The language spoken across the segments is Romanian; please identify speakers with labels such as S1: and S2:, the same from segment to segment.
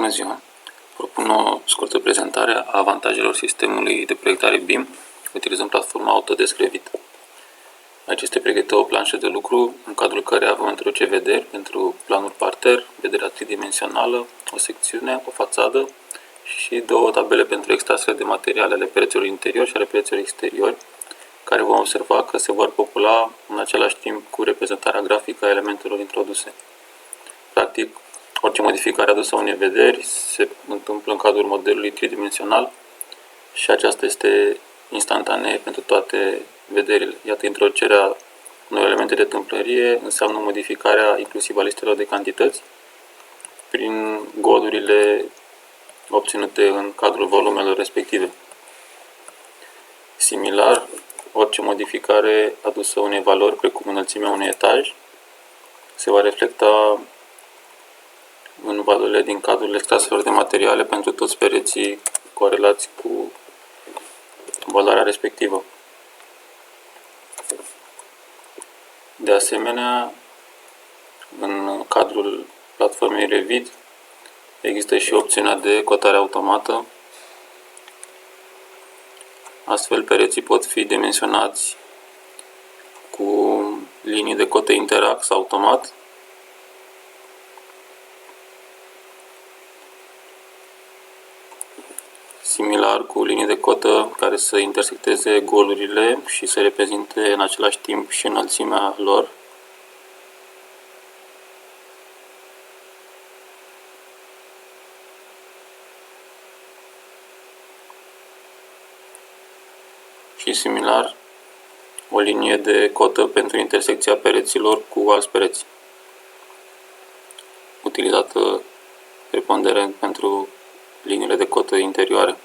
S1: Bună ziua! Propun o scurtă prezentare a avantajelor sistemului de proiectare BIM utilizând platforma Autodesk Revit. Aici este pregătită o planșă de lucru în cadrul căreia vom introduce vederi pentru planuri parter, vederea tridimensională, o secțiune, o fațadă și două tabele pentru extrasele de materiale ale pereților interiori și ale pereților exteriori, care vom observa că se vor popula în același timp cu reprezentarea grafică a elementelor introduse. Practic, orice modificare adusă unei vederi se întâmplă în cadrul modelului tridimensional și aceasta este instantanee pentru toate vederile. Iată, introducerea unor elemente de tâmplărie înseamnă modificarea inclusiv a listelor de cantități prin golurile obținute în cadrul volumelor respective. Similar, orice modificare adusă unei valori, precum înălțimea unui etaj, se va reflecta în valorile din cadrul extraselor de materiale pentru toți pereții corelați cu valoarea respectivă. De asemenea, în cadrul platformei Revit există și opțiunea de cotare automată. Astfel, pereții pot fi dimensionați cu linii de cotă interax automat, similar cu linii de cotă care să intersecteze golurile și să reprezinte în același timp și înălțimea lor. Și similar, o linie de cotă pentru intersecția pereților cu alți pereți, utilizată preponderent pentru liniile de cotă interioare.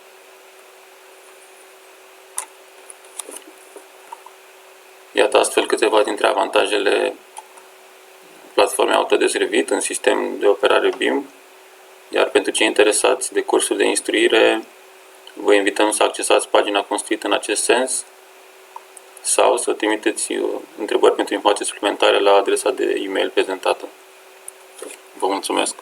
S1: Iată astfel câteva dintre avantajele platformei Autodesk Revit în sistem de operare BIM, iar pentru cei interesați de cursul de instruire, vă invităm să accesați pagina construită în acest sens sau să trimiteți întrebări pentru informații suplimentare la adresa de e-mail prezentată. Vă mulțumesc!